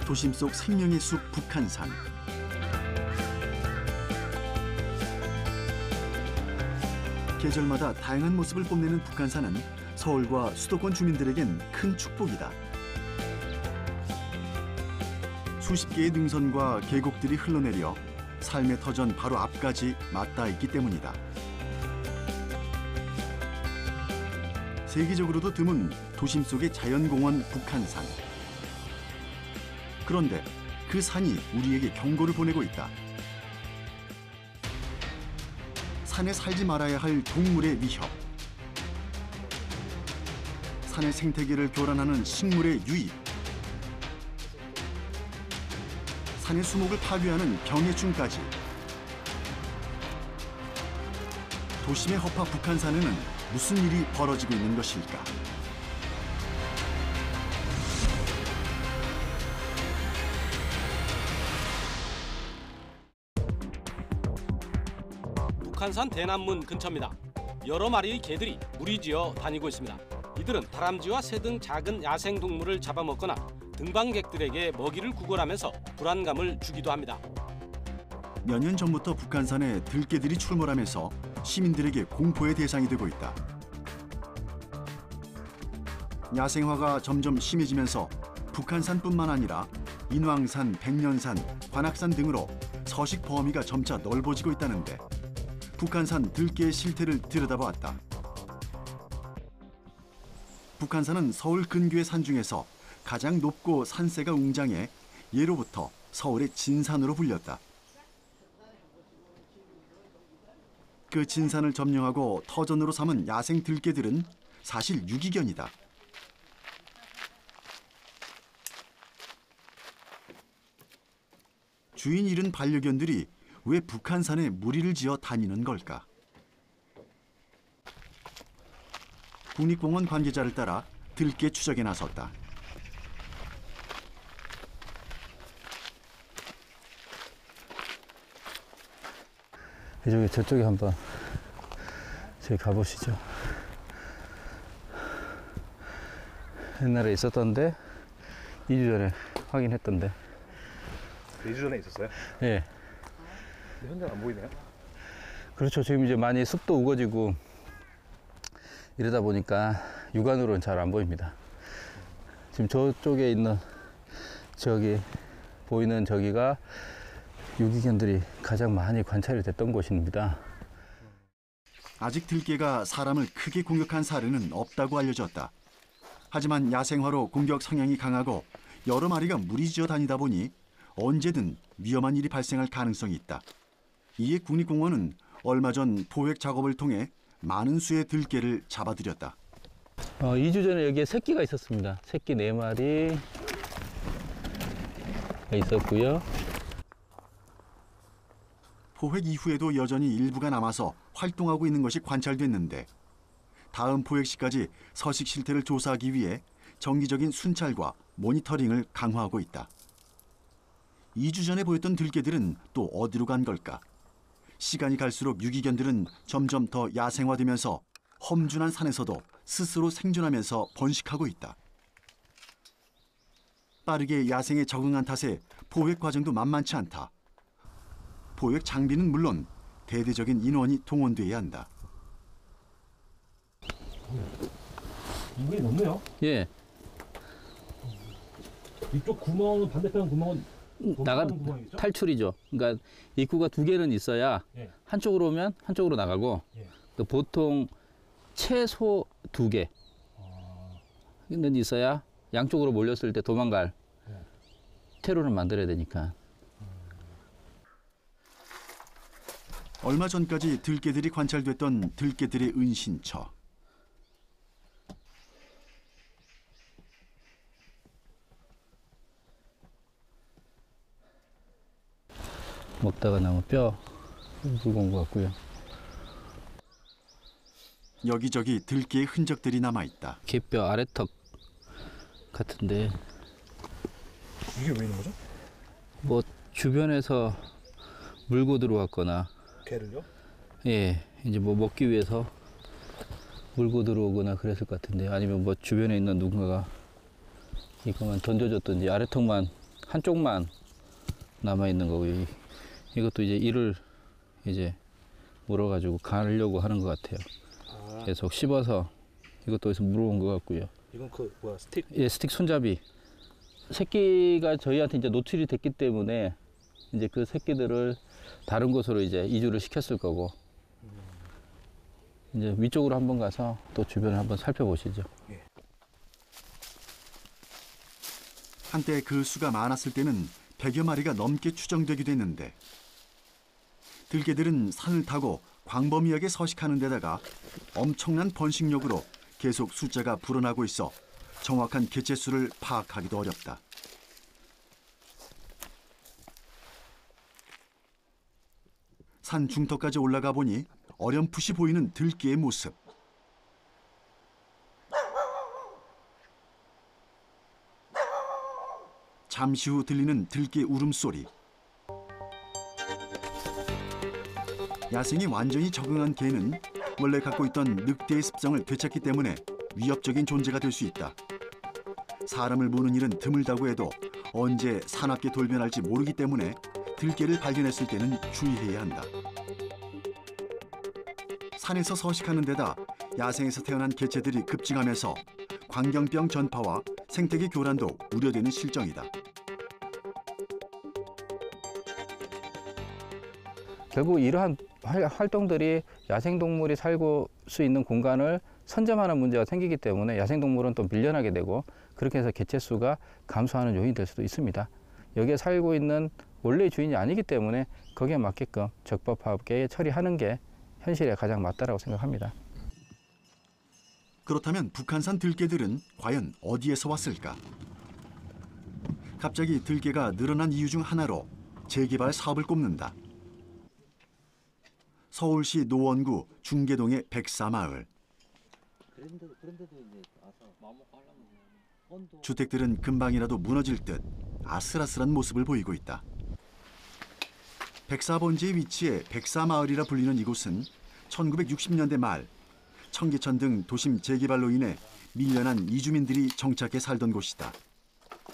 도심 속 생명의 숲 북한산. 계절마다 다양한 모습을 뽐내는 북한산은 서울과 수도권 주민들에겐 큰 축복이다. 수십 개의 능선과 계곡들이 흘러내려 삶의 터전 바로 앞까지 맞닿아 있기 때문이다. 세계적으로도 드문 도심 속의 자연공원 북한산. 그런데 그 산이 우리에게 경고를 보내고 있다. 산에 살지 말아야 할 동물의 위협. 산의 생태계를 교란하는 식물의 유입. 산의 수목을 파괴하는 병해충까지. 도심의 허파 북한산에는 무슨 일이 벌어지고 있는 것일까? 북한산 대남문 근처입니다. 여러 마리의 개들이 무리지어 다니고 있습니다. 이들은 다람쥐와 새 등 작은 야생동물을 잡아먹거나 등반객들에게 먹이를 구걸하면서 불안감을 주기도 합니다. 몇 년 전부터 북한산에 들개들이 출몰하면서 시민들에게 공포의 대상이 되고 있다. 야생화가 점점 심해지면서 북한산뿐만 아니라 인왕산, 백년산, 관악산 등으로 서식 범위가 점차 넓어지고 있다는데 북한산 들개의 실태를 들여다보았다. 북한산은 서울 근교의 산 중에서 가장 높고 산세가 웅장해 예로부터 서울의 진산으로 불렸다. 그 진산을 점령하고 터전으로 삼은 야생 들개들은 사실 유기견이다. 주인 잃은 반려견들이 왜 북한산에 무리를 지어 다니는 걸까? 국립공원 관계자를 따라 들개 추적에 나섰다. 저쪽에 한번 저기 가보시죠. 옛날에 있었던데 2주 전에 확인했던데. 2주 전에 있었어요? 예. 근데 현장 안 보이네요? 그렇죠. 지금 이제 많이 숲도 우거지고 이러다 보니까 육안으로는 잘 안 보입니다. 지금 저쪽에 있는 저기 보이는 저기가 유기견들이 가장 많이 관찰이 됐던 곳입니다. 아직 들개가 사람을 크게 공격한 사례는 없다고 알려졌다. 하지만 야생화로 공격 성향이 강하고 여러 마리가 무리지어 다니다 보니 언제든 위험한 일이 발생할 가능성이 있다. 이에 국립공원은 얼마 전 포획 작업을 통해 많은 수의 들개를 잡아들였다. 2주 전에 여기에 새끼가 있었습니다. 새끼 4마리 있었고요. 포획 이후에도 여전히 일부가 남아서 활동하고 있는 것이 관찰됐는데 다음 포획 시까지 서식 실태를 조사하기 위해 정기적인 순찰과 모니터링을 강화하고 있다. 2주 전에 보였던 들개들은 또 어디로 간 걸까? 시간이 갈수록 유기견들은 점점 더 야생화되면서 험준한 산에서도 스스로 생존하면서 번식하고 있다. 빠르게 야생에 적응한 탓에 포획 과정도 만만치 않다. 포획 장비는 물론 대대적인 인원이 동원돼야 한다. 이게 높네요? 예. 이쪽 구멍은 반대편 구멍은 구멍이겠죠? 탈출이죠. 그러니까 입구가 2개는 있어야 예. 한쪽으로 오면 한쪽으로 나가고 예. 보통 최소 2개는 있어야 양쪽으로 몰렸을 때 도망갈 퇴로를 만들어야 되니까. 얼마 전까지 들개들이 관찰됐던 들개들의 은신처. 먹다가 남은 뼈 물고 온 것 같고요. 여기저기 들개의 흔적들이 남아있다. 개뼈 아래턱 같은데 이게 왜 있는 거죠? 뭐 주변에서 물고 들어왔거나 개를요? 예, 이제 뭐 먹기 위해서 물고 들어오거나 그랬을 것 같은데 아니면 뭐 주변에 있는 누군가가 이거만 던져줬든지 아래턱만 한쪽만 남아 있는 거고요. 이것도 이제 이를 이제 물어가지고 가려고 하는 것 같아요. 계속 씹어서 이것도 어디서 물어온 것 같고요. 이건 그 뭐야 스틱? 예, 스틱 손잡이. 새끼가 저희한테 이제 노출이 됐기 때문에 이제 그 새끼들을 다른 곳으로 이제 이주를 시켰을 거고, 이제 위쪽으로 한번 가서 또 주변을 한번 살펴보시죠. 한때 그 수가 많았을 때는 100여 마리가 넘게 추정되기도 했는데 들개들은 산을 타고 광범위하게 서식하는 데다가 엄청난 번식력으로 계속 숫자가 불어나고 있어 정확한 개체수를 파악하기도 어렵다. 산 중턱까지 올라가 보니 어렴풋이 보이는 들개의 모습. 잠시 후 들리는 들개 울음소리. 야생이 완전히 적응한 개는 원래 갖고 있던 늑대의 습성을 되찾기 때문에 위협적인 존재가 될 수 있다. 사람을 무는 일은 드물다고 해도 언제 사납게 돌변할지 모르기 때문에 들개를 발견했을 때는 주의해야 한다. 산에서 서식하는 데다 야생에서 태어난 개체들이 급증하면서 광견병 전파와 생태계 교란도 우려되는 실정이다. 결국 이러한 활동들이 야생동물이 살고 수 있는 공간을 선점하는 문제가 생기기 때문에 야생동물은 또 밀려나게 되고, 그렇게 해서 개체수가 감소하는 요인이 될 수도 있습니다. 여기에 살고 있는 원래의 주인이 아니기 때문에 거기에 맞게끔 적법하게 처리하는 게 현실에 가장 맞다라고 생각합니다. 그렇다면 북한산 들개들은 과연 어디에서 왔을까? 갑자기 들개가 늘어난 이유 중 하나로 재개발 사업을 꼽는다. 서울시 노원구 중계동의 백사마을. 주택들은 금방이라도 무너질 듯 아슬아슬한 모습을 보이고 있다. 백사번지에 위치해 백사마을이라 불리는 이곳은 1960년대 말 청계천 등 도심 재개발로 인해 밀려난 이주민들이 정착해 살던 곳이다.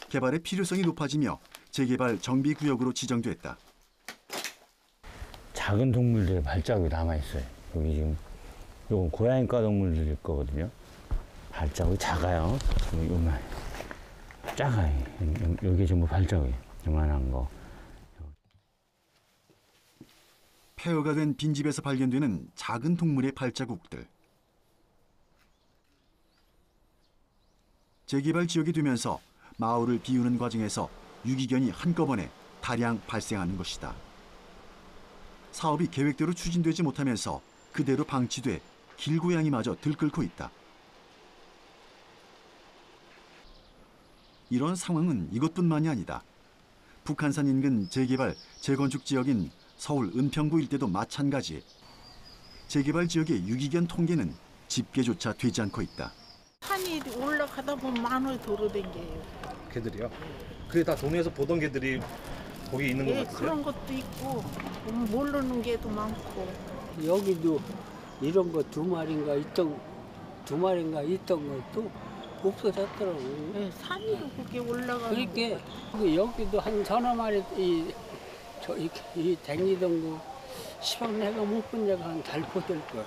개발의 필요성이 높아지며 재개발 정비구역으로 지정됐다. 작은 동물들의 발자국이 남아있어요. 여기 지금 요건 고양이과 동물들일 거거든요. 발자국이 작아요. 요만 작아요. 여기 전부 발자국이에요. 요만한 거. 폐허가 된 빈집에서 발견되는 작은 동물의 발자국들. 재개발 지역이 되면서 마을을 비우는 과정에서 유기견이 한꺼번에 다량 발생하는 것이다. 사업이 계획대로 추진되지 못하면서 그대로 방치돼 길고양이마저 들끓고 있다. 이런 상황은 이것뿐만이 아니다. 북한산 인근 재개발, 재건축 지역인 서울 은평구 일대도 마찬가지. 재개발 지역의 유기견 통계는 집계조차 되지 않고 있다. 산이 올라가다 보면 많이 돌아다녀요. 개들이요? 그게 다 동네에서 보던 개들이 거기 있는 거 예, 같으세요? 그런 것도 있고 모르는 게도 많고. 여기도 이런 거 두 마리인가 있던 것도 없어졌더라고. 예, 산이로 그게 올라가는 그러니까 여기도 한 서너 마리 이 댕기던 거 시방 내가 못 본 데가 한 달 포될 거야.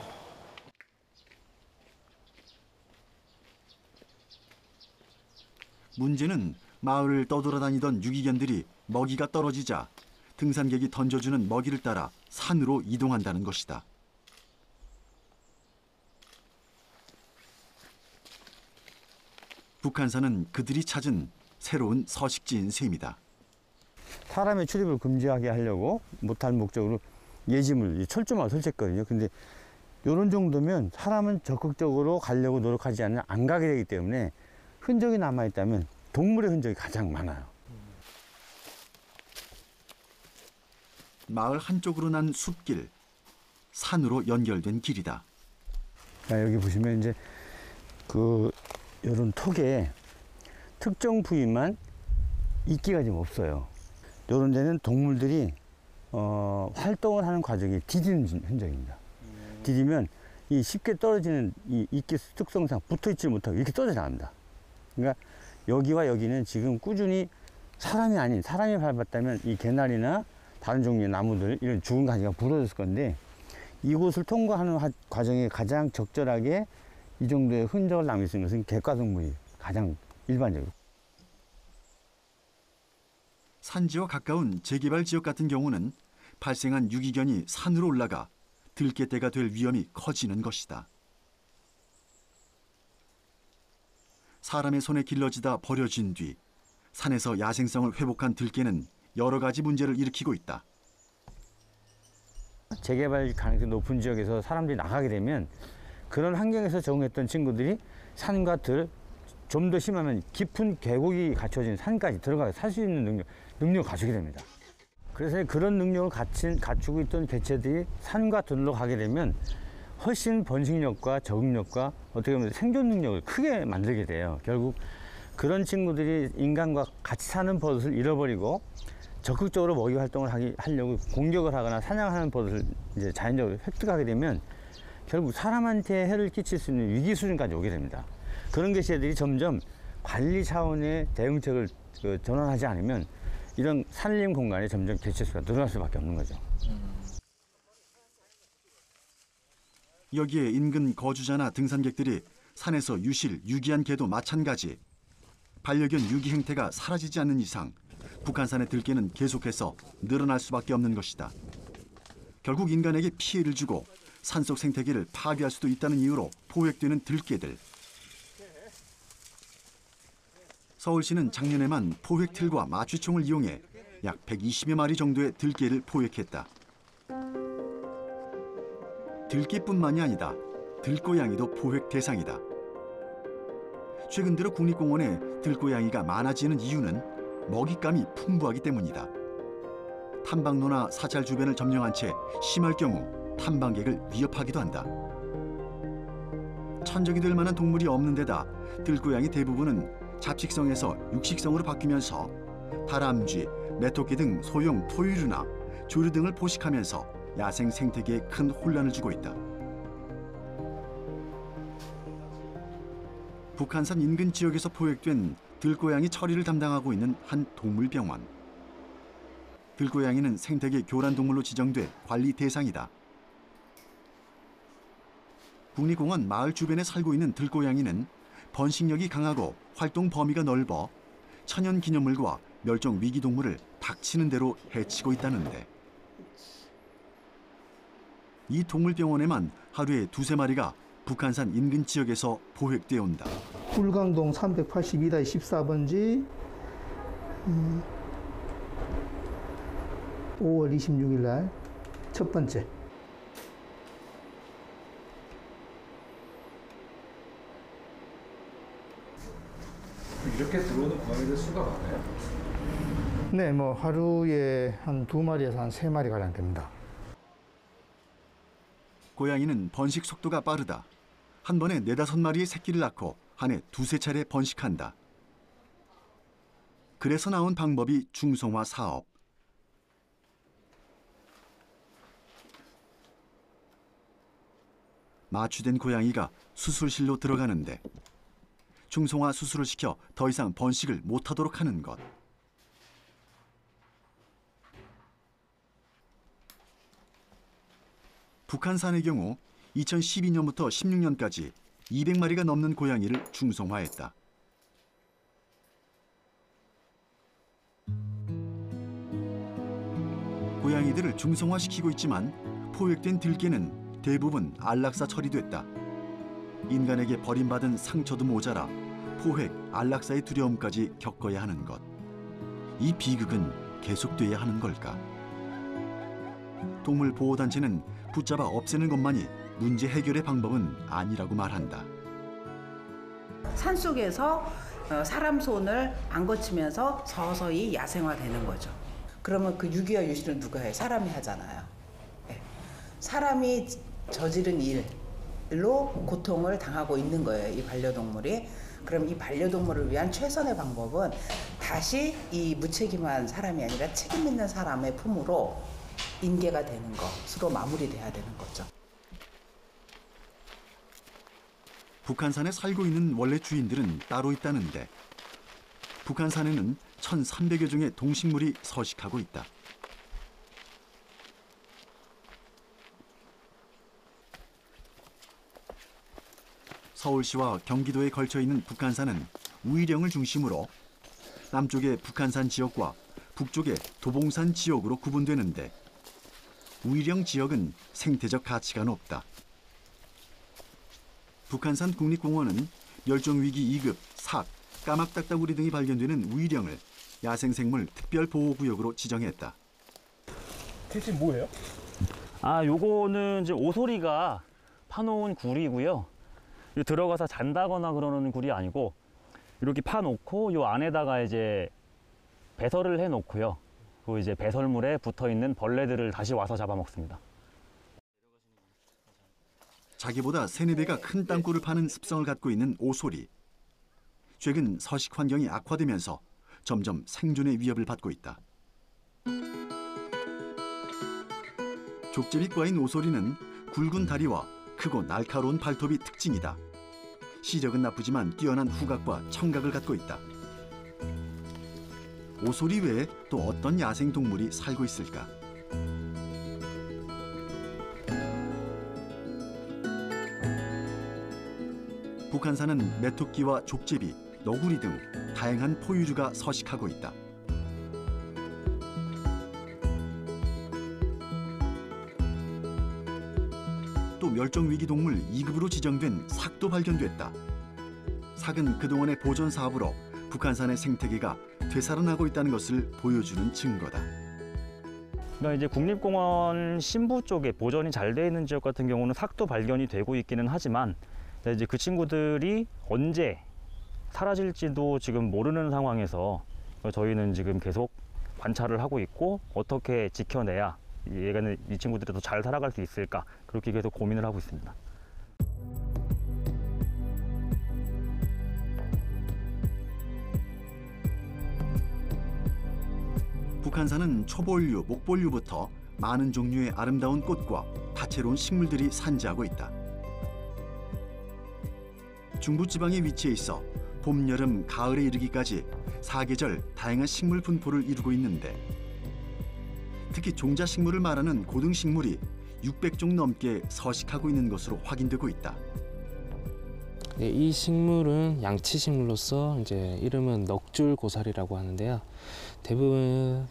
문제는 마을을 떠돌아다니던 유기견들이 먹이가 떨어지자 등산객이 던져주는 먹이를 따라 산으로 이동한다는 것이다. 북한산은 그들이 찾은 새로운 서식지인 셈이다. 사람의 출입을 금지하게 하려고 못할 목적으로 예짐을 철조망을 설치했거든요. 근데 이런 정도면 사람은 적극적으로 가려고 노력하지 않으면 안 가게 되기 때문에 흔적이 남아있다면 동물의 흔적이 가장 많아요. 마을 한쪽으로 난 숲길, 산으로 연결된 길이다. 여기 보시면 이제 이런 톡에 특정 부위만 이끼가 좀 없어요. 이런 데는 동물들이 활동을 하는 과정이 디디는 흔적입니다. 디디면 이 쉽게 떨어지는 이 이끼 특성상 붙어 있지 못하고 이렇게 떨어져 나갑니다. 그러니까 여기와 여기는 지금 꾸준히 사람이 아닌 사람이 밟았다면 이 개나리나 다른 종류의 나무들 이런 죽은 가지가 부러졌을 건데 이곳을 통과하는 과정에 가장 적절하게 이 정도의 흔적을 남길 수 있는 것은 객과동물이 가장 일반적으로. 산지와 가까운 재개발 지역 같은 경우는 발생한 유기견이 산으로 올라가 들깨떼가 될 위험이 커지는 것이다. 사람의 손에 길러지다 버려진 뒤 산에서 야생성을 회복한 들깨는 여러 가지 문제를 일으키고 있다. 재개발 가능성이 높은 지역에서 사람들이 나가게 되면 그런 환경에서 적응했던 친구들이 산과 들, 좀 더 심하면 깊은 계곡이 갖춰진 산까지 들어가서 살 수 있는 능력을 갖추게 됩니다. 그래서 그런 능력을 갖추고 있던 개체들이 산과 들로 가게 되면 훨씬 번식력과 적응력과 어떻게 보면 생존 능력을 크게 만들게 돼요. 결국 그런 친구들이 인간과 같이 사는 버릇을 잃어버리고 적극적으로 먹이 활동을 하려고 공격을 하거나 사냥하는 버릇을 이제 자연적으로 획득하게 되면 결국 사람한테 해를 끼칠 수 있는 위기 수준까지 오게 됩니다. 그런 개체들이 점점 관리 차원의 대응책을 전환하지 않으면 이런 산림 공간에 점점 개체 수가 늘어날 수밖에 없는 거죠. 여기에 인근 거주자나 등산객들이 산에서 유실, 유기한 개도 마찬가지. 반려견 유기 행태가 사라지지 않는 이상 북한산의 들깨는 계속해서 늘어날 수밖에 없는 것이다. 결국 인간에게 피해를 주고 산속 생태계를 파괴할 수도 있다는 이유로 포획되는 들깨들. 서울시는 작년에만 포획틀과 마취총을 이용해 약 120여 마리 정도의 들깨를 포획했다. 들깨뿐만이 아니다. 들고양이도 포획 대상이다. 최근 들어 국립공원에 들고양이가 많아지는 이유는 먹잇감이 풍부하기 때문이다. 탐방로나 사찰 주변을 점령한 채 심할 경우 탐방객을 위협하기도 한다. 천적이 될 만한 동물이 없는 데다 들고양이 대부분은 잡식성에서 육식성으로 바뀌면서 다람쥐, 메토끼 등 소형 포유류나 조류 등을 포식하면서 야생 생태계에 큰 혼란을 주고 있다. 북한산 인근 지역에서 포획된 들고양이 처리를 담당하고 있는 한 동물병원. 들고양이는 생태계 교란동물로 지정돼 관리 대상이다. 국립공원 마을 주변에 살고 있는 들고양이는 번식력이 강하고 활동 범위가 넓어 천연기념물과 멸종 위기동물을 닥치는 대로 해치고 있다는데 이 동물병원에만 하루에 2~3마리가 북한산 인근 지역에서 포획되어 온다. 불광동 382-14번지 5월 26일 날 첫 번째. 이렇게 들어오는 고양이들 수가 많아요? 네, 뭐 하루에 한 2마리에서 한 3마리 가량 됩니다. 고양이는 번식 속도가 빠르다. 한 번에 4~5마리의 새끼를 낳고 한 해 2~3차례 번식한다. 그래서 나온 방법이 중성화 사업. 마취된 고양이가 수술실로 들어가는데 중성화 수술을 시켜 더 이상 번식을 못하도록 하는 것. 북한산의 경우 2012년부터 16년까지 200마리가 넘는 고양이를 중성화했다. 고양이들을 중성화시키고 있지만 포획된 들깨는 대부분 안락사 처리됐다. 인간에게 버림받은 상처도 모자라 포획, 안락사의 두려움까지 겪어야 하는 것. 이 비극은 계속돼야 하는 걸까? 동물보호단체는 붙잡아 없애는 것만이 문제 해결의 방법은 아니라고 말한다. 산속에서 사람 손을 안 거치면서 서서히 야생화되는 거죠. 그러면 그 유기와 유실은 누가 해요? 사람이 하잖아요. 네. 사람이 저지른 일로 고통을 당하고 있는 거예요, 이 반려동물이. 그럼 이 반려동물을 위한 최선의 방법은 다시 이 무책임한 사람이 아니라 책임 있는 사람의 품으로 인계가 되는 것으로 마무리돼야 되는 거죠. 북한산에 살고 있는 원래 주인들은 따로 있다는데 북한산에는 1,300여 종의 동식물이 서식하고 있다. 서울시와 경기도에 걸쳐 있는 북한산은 우이령을 중심으로 남쪽의 북한산 지역과 북쪽의 도봉산 지역으로 구분되는데 우이령 지역은 생태적 가치가 높다. 북한산 국립공원은 멸종위기 2급 삭, 까막딱따구리 등이 발견되는 우이령을 야생생물 특별보호구역으로 지정했다. 대체 뭐예요? 요거는 이제 오소리가 파놓은 굴이고요. 들어가서 잔다거나 그러는 굴이 아니고 이렇게 파놓고 요 안에다가 이제 배설을 해놓고요. 그 이제 배설물에 붙어 있는 벌레들을 다시 와서 잡아먹습니다. 자기보다 3-4배가 큰 땅굴을 파는 습성을 갖고 있는 오소리. 최근 서식 환경이 악화되면서 점점 생존의 위협을 받고 있다. 족제비과인 오소리는 굵은 다리와 크고 날카로운 발톱이 특징이다. 시력은 나쁘지만 뛰어난 후각과 청각을 갖고 있다. 오소리 외에 또 어떤 야생 동물이 살고 있을까? 북한산은 메토끼와 족제비, 너구리 등 다양한 포유류가 서식하고 있다. 또 멸종위기 동물 2급으로 지정된 삭도 발견됐다. 삭은 그동안의 보존 사업으로 북한산의 생태계가 되살아나고 있다는 것을 보여주는 증거다. 그러니까 이제 국립공원 신부 쪽에 보존이 잘 돼 있는 지역 같은 경우는 삭도 발견이 되고 있기는 하지만 이제 그 친구들이 언제 사라질지도 지금 모르는 상황에서 저희는 지금 계속 관찰을 하고 있고 어떻게 지켜내야 이 친구들이 더 잘 살아갈 수 있을까 그렇게 계속 고민을 하고 있습니다. 북한산은 초본류, 목본류부터 많은 종류의 아름다운 꽃과 다채로운 식물들이 산지하고 있다. 중부지방에 위치해 있어 봄, 여름, 가을에 이르기까지 4계절 다양한 식물 분포를 이루고 있는데 특히 종자식물을 말하는 고등식물이 600종 넘게 서식하고 있는 것으로 확인되고 있다. 네, 이 식물은 양치식물로서 이제 이름은 넉줄고사리라고 하는데요. 대부분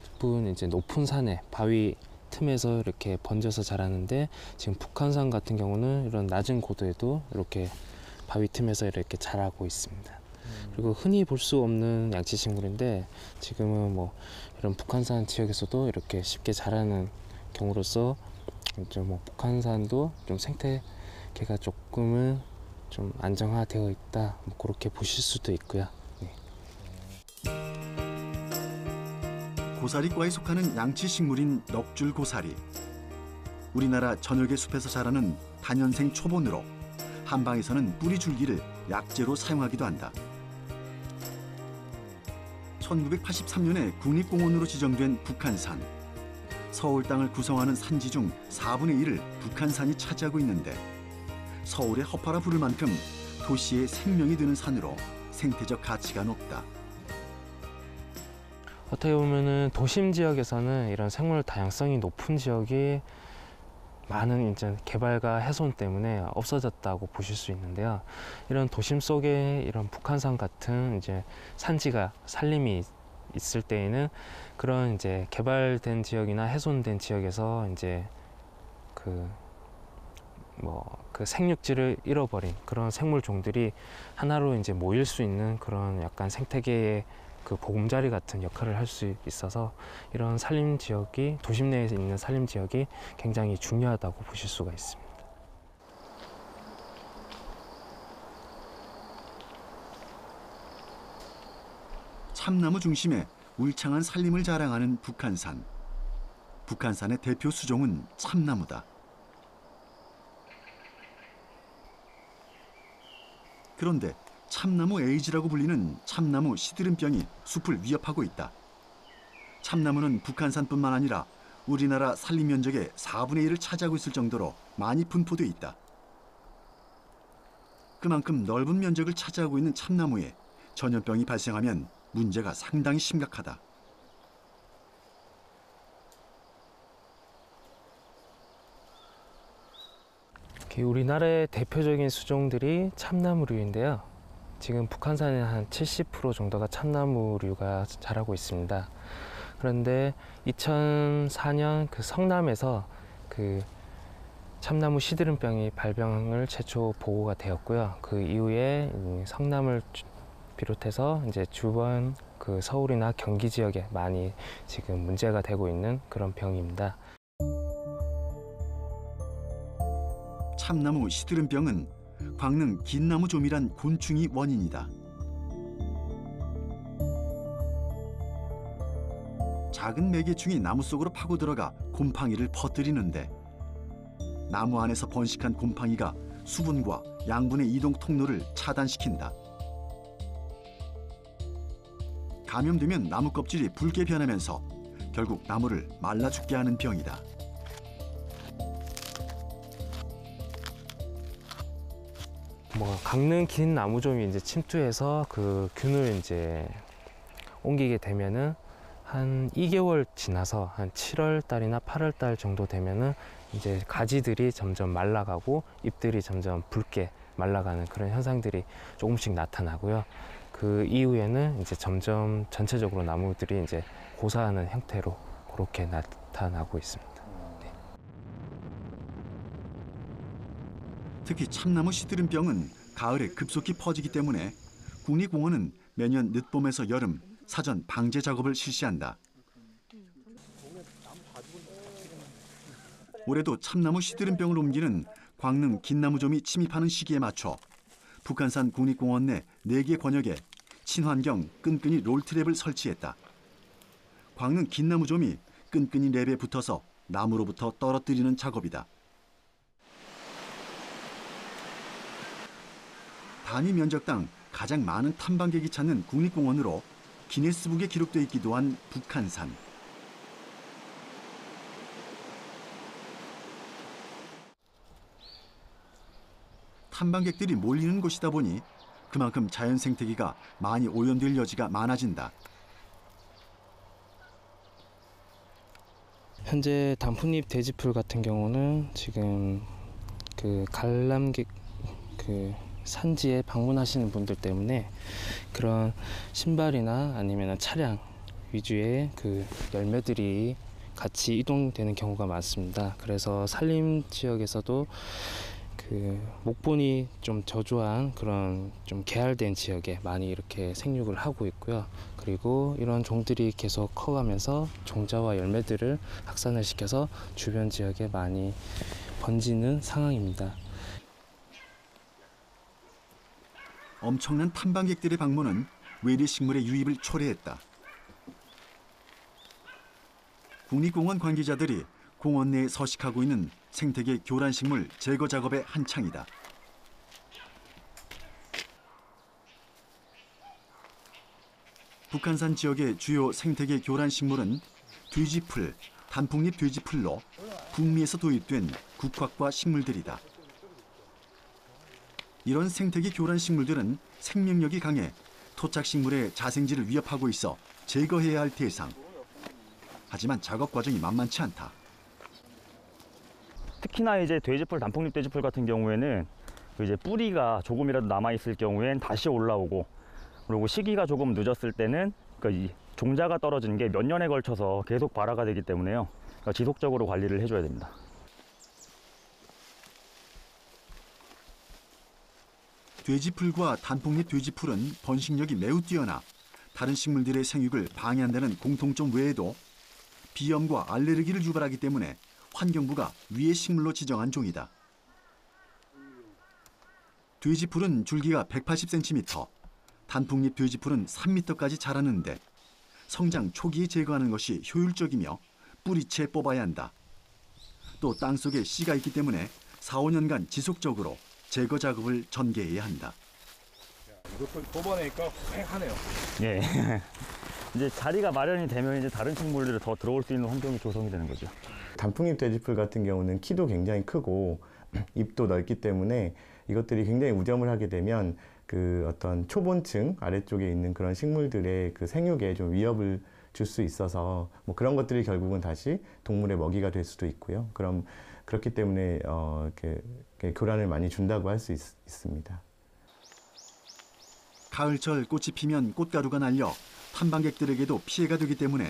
이제 높은 산에 바위 틈에서 이렇게 번져서 자라는데 지금 북한산 같은 경우는 이런 낮은 고도에도 이렇게 바위 틈에서 이렇게 자라고 있습니다. 그리고 흔히 볼 수 없는 양치식물인데 지금은 뭐 이런 북한산 지역에서도 이렇게 쉽게 자라는 경우로서 이제 뭐 북한산도 좀 생태계가 조금은 좀 안정화되어 있다, 뭐 그렇게 보실 수도 있고요. 네. 고사리과에 속하는 양치식물인 넉줄고사리. 우리나라 전역의 숲에서 자라는 단연생 초본으로 한방에서는 뿌리 줄기를 약재로 사용하기도 한다. 1983년에 국립공원으로 지정된 북한산. 서울 땅을 구성하는 산지 중 4분의 1을 북한산이 차지하고 있는데 서울의 허파라 부를 만큼 도시의 생명이 드는 산으로 생태적 가치가 높다. 어떻게 보면은 도심 지역에서는 이런 생물 다양성이 높은 지역이 많은 이제 개발과 훼손 때문에 없어졌다고 보실 수 있는데요. 이런 도심 속에 이런 북한산 같은 이제 산지가 산림이 있을 때에는 그런 이제 개발된 지역이나 훼손된 지역에서 이제 그 생육지를 잃어버린 그런 생물종들이 하나로 이제 모일 수 있는 그런 약간 생태계의 그 보금자리 같은 역할을 할 수 있어서 이런 산림 지역이 도심 내에 있는 산림 지역이 굉장히 중요하다고 보실 수가 있습니다. 참나무 중심에 울창한 산림을 자랑하는 북한산. 북한산의 대표 수종은 참나무다. 그런데 참나무 에이즈라고 불리는 참나무 시드름병이 숲을 위협하고 있다. 참나무는 북한산뿐만 아니라 우리나라 산림 면적의 4분의 1을 차지하고 있을 정도로 많이 분포돼 있다. 그만큼 넓은 면적을 차지하고 있는 참나무에 전염병이 발생하면 문제가 상당히 심각하다. 우리나라의 대표적인 수종들이 참나무류인데요. 지금 북한산에 한 70% 정도가 참나무류가 자라고 있습니다. 그런데 2004년 그 성남에서 그 참나무 시드름병이 발병을 최초 보고가 되었고요. 그 이후에 성남을 비롯해서 이제 주변 그 서울이나 경기 지역에 많이 지금 문제가 되고 있는 그런 병입니다. 참나무 시드름병은 광릉 긴나무좀이란 곤충이 원인이다. 작은 매개충이 나무 속으로 파고 들어가 곰팡이를 퍼뜨리는데 나무 안에서 번식한 곰팡이가 수분과 양분의 이동 통로를 차단시킨다. 감염되면 나무 껍질이 붉게 변하면서 결국 나무를 말라 죽게 하는 병이다. 강릉 긴 나무좀이 이제 침투해서 그 균을 이제 옮기게 되면은 한 2개월 지나서 한 7월 달이나 8월 달 정도 되면은 이제 가지들이 점점 말라가고 잎들이 점점 붉게 말라가는 그런 현상들이 조금씩 나타나고요. 그 이후에는 이제 점점 전체적으로 나무들이 이제 고사하는 형태로 그렇게 나타나고 있습니다. 특히 참나무 시드름병은 가을에 급속히 퍼지기 때문에 국립공원은 매년 늦봄에서 여름 사전 방제 작업을 실시한다. 올해도 참나무 시드름병을 옮기는 광릉 긴나무좀이 침입하는 시기에 맞춰 북한산 국립공원 내 4개 권역에 친환경 끈끈이 롤트랩을 설치했다. 광릉 긴나무좀이 끈끈이 랩에 붙어서 나무로부터 떨어뜨리는 작업이다. 단위 면적당 가장 많은 탐방객이 찾는 국립공원으로 기네스북에 기록돼 있기도 한 북한산. 탐방객들이 몰리는 곳이다 보니 그만큼 자연 생태계가 많이 오염될 여지가 많아진다. 현재 단풍잎 돼지풀 같은 경우는 지금 그 관람객 그 산지에 방문하시는 분들 때문에 그런 신발이나 아니면 차량 위주의 그 열매들이 같이 이동되는 경우가 많습니다. 그래서 산림 지역에서도 그 목본이 좀 저조한 그런 좀 개알된 지역에 많이 이렇게 생육을 하고 있고요. 그리고 이런 종들이 계속 커가면서 종자와 열매들을 확산을 시켜서 주변 지역에 많이 번지는 상황입니다. 엄청난 탐방객들의 방문은 외래 식물의 유입을 초래했다. 국립공원 관계자들이 공원 내에 서식하고 있는 생태계 교란식물 제거 작업에 한창이다. 북한산 지역의 주요 생태계 교란식물은 돼지풀, 단풍잎 돼지풀로 북미에서 도입된 국화과 식물들이다. 이런 생태계 교란 식물들은 생명력이 강해 토착식물의 자생지를 위협하고 있어 제거해야 할 대상. 하지만 작업 과정이 만만치 않다. 특히나 이제 돼지풀, 단풍잎 돼지풀 같은 경우에는 이제 뿌리가 조금이라도 남아 있을 경우엔 다시 올라오고, 그리고 시기가 조금 늦었을 때는 이 종자가 떨어지는 게 몇 년에 걸쳐서 계속 발화가 되기 때문에요. 그러니까 지속적으로 관리를 해줘야 됩니다. 돼지풀과 단풍잎 돼지풀은 번식력이 매우 뛰어나 다른 식물들의 생육을 방해한다는 공통점 외에도 비염과 알레르기를 유발하기 때문에 환경부가 위해 식물로 지정한 종이다. 돼지풀은 줄기가 180cm, 단풍잎 돼지풀은 3m까지 자라는데 성장 초기에 제거하는 것이 효율적이며 뿌리채 뽑아야 한다. 또 땅속에 씨가 있기 때문에 4, 5년간 지속적으로 제거 작업을 전개해야 한다. 이것도 뽑아내니까 휑하네요. 예. 이제 자리가 마련이 되면 이제 다른 식물들이 더 들어올 수 있는 환경이 조성이 되는 거죠. 단풍잎 돼지풀 같은 경우는 키도 굉장히 크고 잎도 넓기 때문에 이것들이 굉장히 우염을 하게 되면 그 어떤 초본층 아래쪽에 있는 그런 식물들의 그 생육에 좀 위협을 줄 수 있어서 뭐 그런 것들이 결국은 다시 동물의 먹이가 될 수도 있고요. 그렇기 때문에 이렇게 교란을 많이 준다고 할 수 있습니다. 가을철 꽃이 피면 꽃가루가 날려 탐방객들에게도 피해가 되기 때문에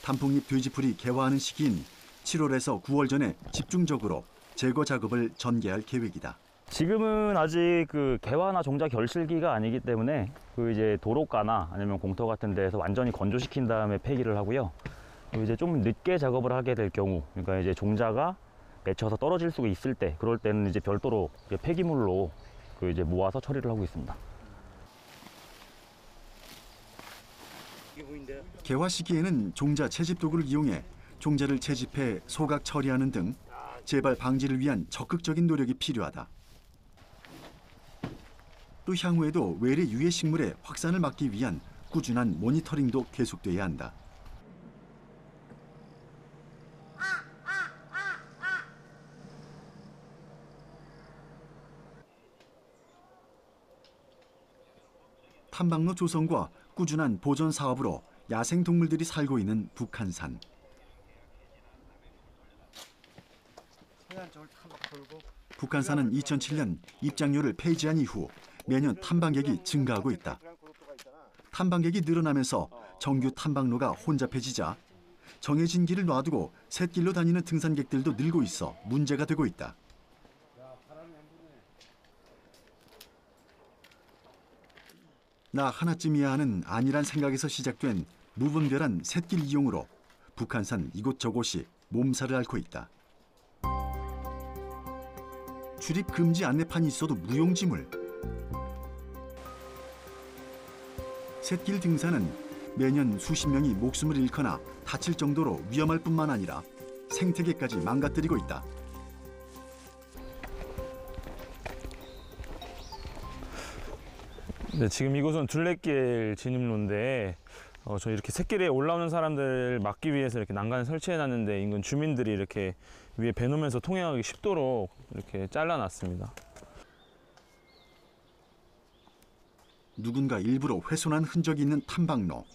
단풍잎 돼지풀이 개화하는 시기인 7월에서 9월 전에 집중적으로 제거 작업을 전개할 계획이다. 지금은 아직 그 개화나 종자 결실기가 아니기 때문에 그 이제 도로가나 아니면 공터 같은 데에서 완전히 건조시킨 다음에 폐기를 하고요. 그리고 이제 좀 늦게 작업을 하게 될 경우, 그러니까 이제 종자가 맺혀서 떨어질 수가 있을 때, 그럴 때는 이제 별도로 이제 폐기물로 그 이제 모아서 처리를 하고 있습니다. 개화 시기에는 종자 채집 도구를 이용해 종자를 채집해 소각 처리하는 등 재발 방지를 위한 적극적인 노력이 필요하다. 또 향후에도 외래 유해 식물의 확산을 막기 위한 꾸준한 모니터링도 계속돼야 한다. 탐방로 조성과 꾸준한 보존 사업으로 야생 동물들이 살고 있는 북한산. 북한산은 2007년 입장료를 폐지한 이후 매년 탐방객이 증가하고 있다. 탐방객이 늘어나면서 정규 탐방로가 혼잡해지자 정해진 길을 놔두고 샛길로 다니는 등산객들도 늘고 있어 문제가 되고 있다. 나 하나쯤이야 하는 안일한 생각에서 시작된 무분별한 샛길 이용으로 북한산 이곳저곳이 몸살을 앓고 있다. 출입 금지 안내판이 있어도 무용지물. 샛길 등산은 매년 수십 명이 목숨을 잃거나 다칠 정도로 위험할 뿐만 아니라 생태계까지 망가뜨리고 있다. 네, 지금 이곳은 둘레길 진입로인데 저 이렇게 샛길에 올라오는 사람들 막기 위해서 이렇게 난간을 설치해놨는데 인근 주민들이 이렇게 위에 베놓으면서 통행하기 쉽도록 이렇게 잘라놨습니다. 누군가 일부러 훼손한 흔적이 있는 탐방로.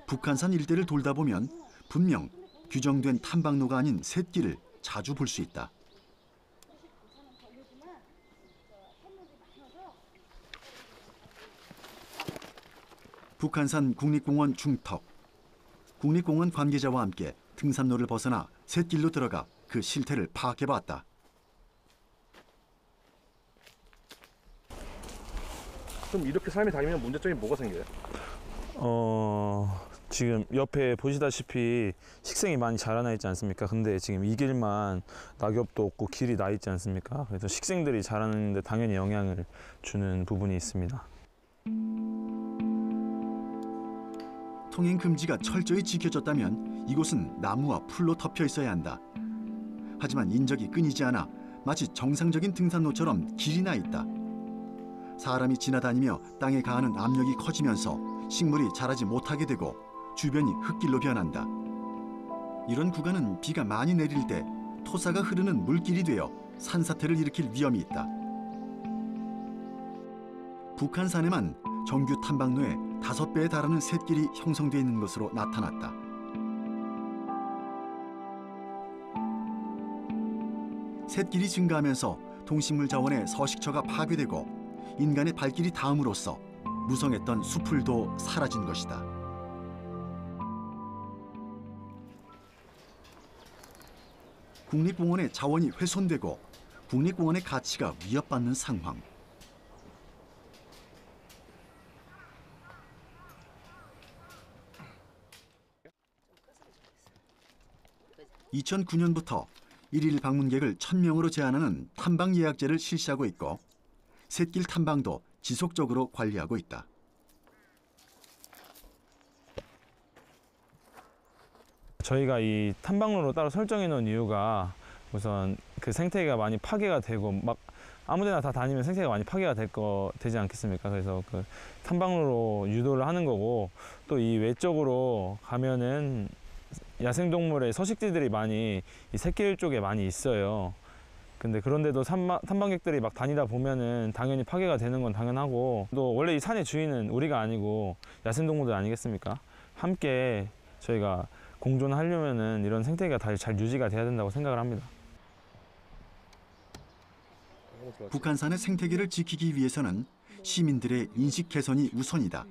북한산 일대를 돌다 보면 분명 규정된 탐방로가 아닌 샛길을 자주 볼 수 있다. 북한산 국립공원 중턱. 국립공원 관계자와 함께 등산로를 벗어나 샛길로 들어가 그 실태를 파악해봤다. 그럼 이렇게 삶이 다니면 문제점이 뭐가 생겨요? 지금 옆에 보시다시피 식생이 많이 자라나 있지 않습니까? 근데 지금 이 길만 낙엽도 없고 길이 나 있지 않습니까? 그래서 식생들이 자라는데 당연히 영향을 주는 부분이 있습니다. 통행 금지가 철저히 지켜졌다면 이곳은 나무와 풀로 덮여 있어야 한다. 하지만 인적이 끊이지 않아 마치 정상적인 등산로처럼 길이 나 있다. 사람이 지나다니며 땅에 가하는 압력이 커지면서 식물이 자라지 못하게 되고 주변이 흙길로 변한다. 이런 구간은 비가 많이 내릴 때 토사가 흐르는 물길이 되어 산사태를 일으킬 위험이 있다. 북한산에만 정규 탐방로에 5배에 달하는 샛길이 형성되어 있는 것으로 나타났다. 샛길이 증가하면서 동식물 자원의 서식처가 파괴되고 인간의 발길이 닿음으로써 무성했던 숲풀도 사라진 것이다. 국립공원의 자원이 훼손되고 국립공원의 가치가 위협받는 상황. (2009년부터) 일일 방문객을 1000명으로 제한하는 탐방 예약제를 실시하고 있고 샛길 탐방도 지속적으로 관리하고 있다. 저희가 이 탐방로로 따로 설정해 놓은 이유가 우선 그 생태계가 많이 파괴가 되고 막 아무데나 다 다니면 생태계가 많이 파괴가 되지 않겠습니까? 그래서 그 탐방로로 유도를 하는 거고 또 이 외적으로 가면은 야생동물의 서식지들이 많이 이 샛길 쪽에 많이 있어요. 근데 그런데도 탐방객들이 막 다니다 보면은 당연히 파괴가 되는 건 당연하고, 또 원래 이 산의 주인은 우리가 아니고 야생동물들 아니겠습니까? 함께 저희가 공존하려면은 이런 생태계가 다 잘 유지가 돼야 된다고 생각을 합니다. 북한산의 생태계를 지키기 위해서는 시민들의 인식 개선이 우선이다.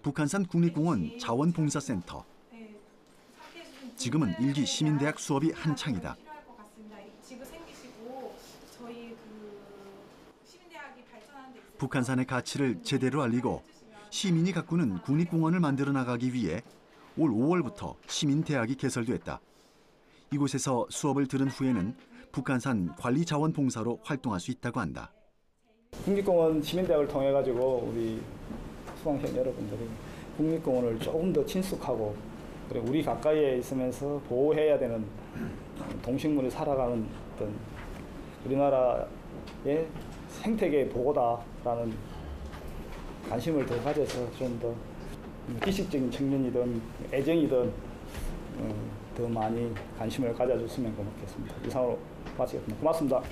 북한산 국립공원 자원봉사센터. 지금은 1기 시민대학 수업이 한창이다. 북한산의 가치를 제대로 알리고 시민이 가꾸는 국립공원을 만들어 나가기 위해 올 5월부터 시민대학이 개설됐다. 이곳에서 수업을 들은 후에는 북한산 관리자원봉사로 활동할 수 있다고 한다. 국립공원 시민대학을 통해 가지고 우리 수강생 여러분들이 국립공원을 조금 더 친숙하고, 그리고 우리 가까이에 있으면서 보호해야 되는 동식물이 살아가는 어떤 우리나라의 생태계 보호다라는 관심을 더 가져서 좀 더 기식적인 측면이든 애정이든 더 많이 관심을 가져줬으면 고맙겠습니다. 이상으로 마치겠습니다. 고맙습니다.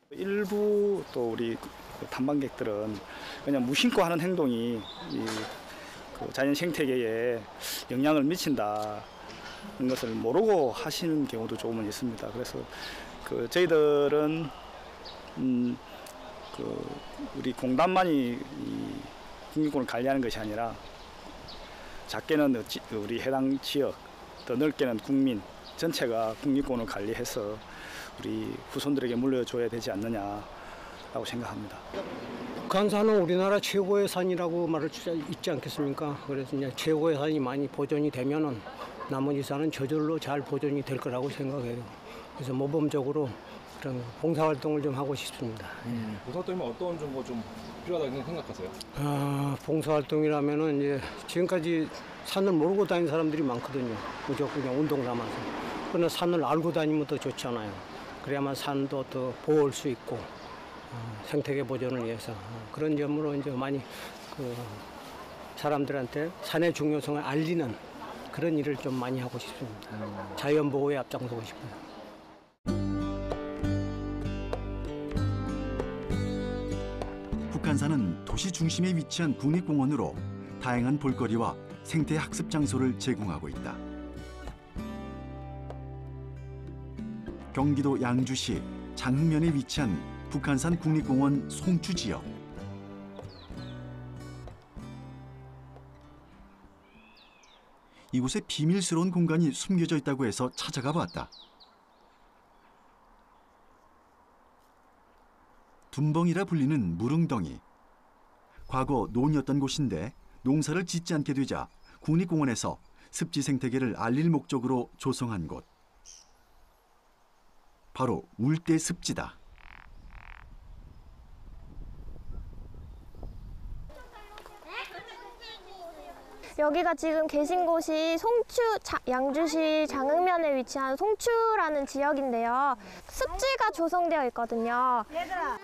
일부 또 우리 탐방객들은 그냥 무심코 하는 행동이 그 자연 생태계에 영향을 미친다는 것을 모르고 하시는 경우도 조금은 있습니다. 그래서 저희들은 우리 공단만이 이 국립공원을 관리하는 것이 아니라 작게는 우리 해당 지역, 더 넓게는 국민 전체가 국립공원을 관리해서 우리 후손들에게 물려줘야 되지 않느냐라고 생각합니다. 북한산은 우리나라 최고의 산이라고 말할 수 있지 않겠습니까? 그래서 이제 최고의 산이 많이 보존이 되면은 나머지 산은 저절로 잘 보존이 될 거라고 생각해요. 그래서 모범적으로 그런 봉사활동을 좀 하고 싶습니다. 봉사활동이면 어떤 정보 좀 필요하다고 생각하세요? 봉사활동이라면은 이제 지금까지 산을 모르고 다니는 사람들이 많거든요. 무조건 그냥 운동 삼아서. 그러나 산을 알고 다니면 더 좋잖아요. 그래야만 산도 더 보호할 수 있고 생태계 보존을 위해서 그런 점으로 이제 많이 사람들한테 산의 중요성을 알리는 그런 일을 좀 많이 하고 싶습니다. 자연 보호에 앞장서고 싶어요. 북한산은 도시 중심에 위치한 국립공원으로 다양한 볼거리와 생태 학습 장소를 제공하고 있다. 경기도 양주시 장흥면에 위치한 북한산 국립공원 송추 지역. 이곳에 비밀스러운 공간이 숨겨져 있다고 해서 찾아가 봤다. 둔벙이라 불리는 무릉덩이. 과거 논이었던 곳인데 농사를 짓지 않게 되자 국립공원에서 습지 생태계를 알릴 목적으로 조성한 곳. 바로 울대 습지다. 여기가 지금 계신 곳이 양주시 장흥면에 위치한 송추라는 지역인데요. 습지가 조성되어 있거든요. 얘들아.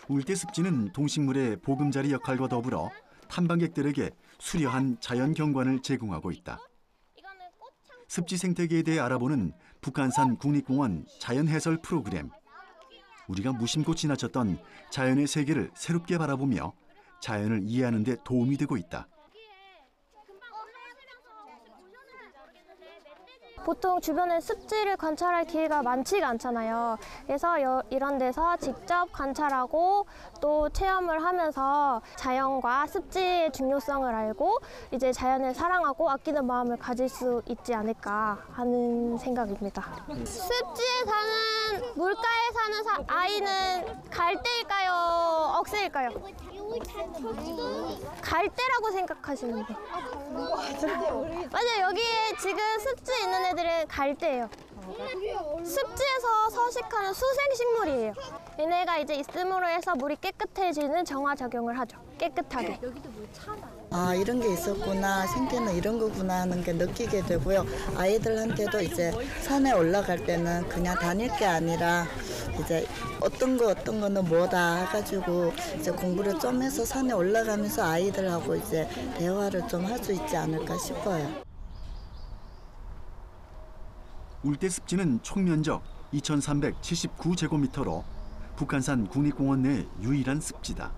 울대 습지는 동식물의 보금자리 역할과 더불어 탐방객들에게 수려한 자연 경관을 제공하고 있다. 습지 생태계에 대해 알아보는 북한산 국립공원 자연 해설 프로그램. 우리가 무심코 지나쳤던 자연의 세계를 새롭게 바라보며 자연을 이해하는 데 도움이 되고 있다. 보통 주변에 습지를 관찰할 기회가 많지가 않잖아요. 그래서 이런 데서 직접 관찰하고 또 체험을 하면서 자연과 습지의 중요성을 알고 이제 자연을 사랑하고 아끼는 마음을 가질 수 있지 않을까 하는 생각입니다. 습지에 사는, 물가에 사는 아이는 갈대일까요? 억새일까요? 갈대라고 생각하시면 돼요. 맞아요. 여기에 지금 습지 있는 애들은 갈대예요. 습지에서 서식하는 수생식물이에요. 얘네가 이제 있음으로 해서 물이 깨끗해지는 정화작용을 하죠. 깨끗하게. 여기도 물 차나. 이런 게 있었구나, 생태는 이런 거구나 하는 게 느끼게 되고요. 아이들한테도 이제 산에 올라갈 때는 그냥 다닐 게 아니라 이제 어떤 거는 뭐다 해가지고 이제 공부를 좀 해서 산에 올라가면서 아이들하고 이제 대화를 좀 할 수 있지 않을까 싶어요. 울대 습지는 총 면적 2,379제곱미터로 북한산 국립공원 내 유일한 습지다.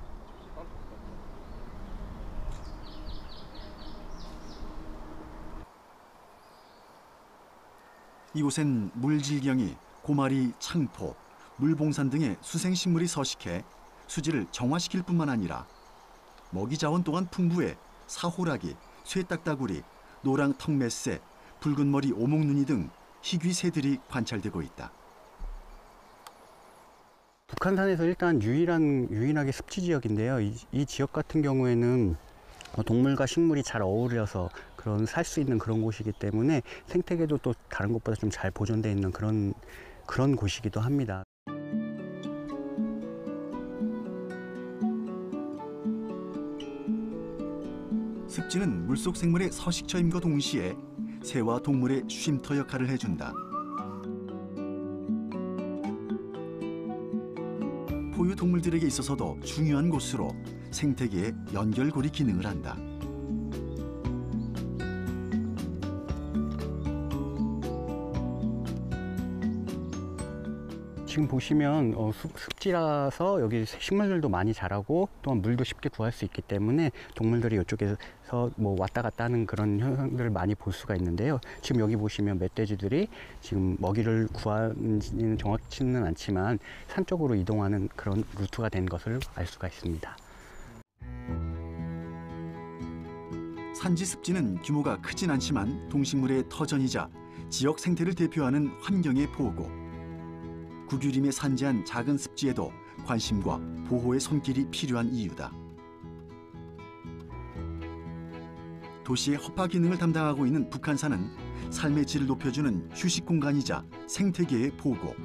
이곳엔 물질경이, 고마리, 창포, 물봉산 등의 수생식물이 서식해 수질을 정화시킬 뿐만 아니라 먹이 자원 또한 풍부해 사호라기, 쇠딱따구리, 노랑 턱매새, 붉은 머리 오목눈이 등 희귀 새들이 관찰되고 있다. 북한산에서 일단 유일하게 습지 지역인데요. 이 지역 같은 경우에는 동물과 식물이 잘 어우러서 살 수 있는 그런 곳이기 때문에 생태계도 또 다른 곳보다 좀 잘 보존되어 있는 그런 곳이기도 합니다. 습지는 물속 생물의 서식처임과 동시에 새와 동물의 쉼터 역할을 해준다. 포유 동물들에게 있어서도 중요한 곳으로 생태계의 연결고리 기능을 한다. 지금 보시면 습지라서 여기 식물들도 많이 자라고 또한 물도 쉽게 구할 수 있기 때문에 동물들이 이쪽에서 왔다 갔다 하는 그런 현상들을 많이 볼 수가 있는데요. 지금 여기 보시면 멧돼지들이 지금 먹이를 구하는지는 정확치는 않지만 산 쪽으로 이동하는 그런 루트가 된 것을 알 수가 있습니다. 산지 습지는 규모가 크진 않지만 동식물의 터전이자 지역 생태를 대표하는 환경의 보고, 구규림에 산재한 작은 습지에도 관심과 보호의 손길이 필요한 이유다. 도시의 허파 기능을 담당하고 있는 북한산은 삶의 질을 높여주는 휴식 공간이자 생태계의 보고.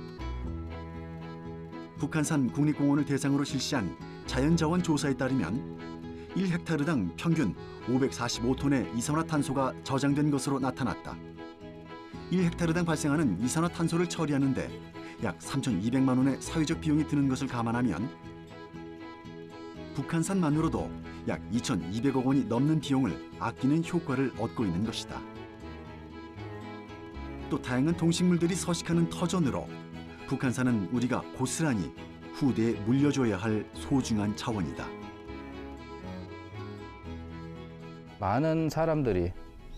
북한산 국립공원을 대상으로 실시한 자연자원 조사에 따르면 1헥타르당 평균 545톤의 이산화탄소가 저장된 것으로 나타났다. 1헥타르당 발생하는 이산화탄소를 처리하는데 약 3,200만 원의 사회적 비용이 드는 것을 감안하면 북한산만으로도 약 2,200억 원이 넘는 비용을 아끼는 효과를 얻고 있는 것이다. 또 다양한 동식물들이 서식하는 터전으로 북한산은 우리가 고스란히 후대에 물려줘야 할 소중한 자원이다. 많은 사람들이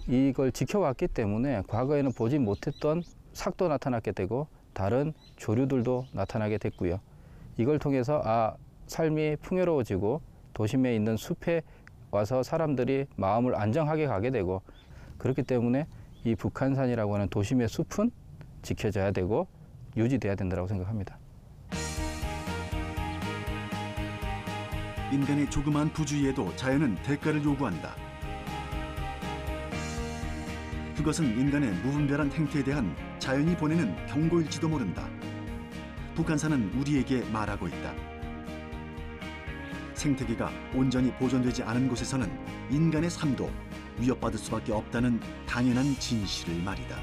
이걸 지켜왔기 때문에 과거에는 보지 못했던 삭도 나타나게 되고 다른 조류들도 나타나게 됐고요. 이걸 통해서 삶이 풍요로워지고 도심에 있는 숲에 와서 사람들이 마음을 안정하게 가게 되고, 그렇기 때문에 이 북한산이라고 하는 도심의 숲은 지켜져야 되고 유지돼야 된다고 생각합니다. 인간의 조그만 부주의에도 자연은 대가를 요구한다. 그것은 인간의 무분별한 행태에 대한 자연이 보내는 경고일지도 모른다. 북한산은 우리에게 말하고 있다. 생태계가 온전히 보존되지 않은 곳에서는 인간의 삶도 위협받을 수밖에 없다는 당연한 진실을 말이다.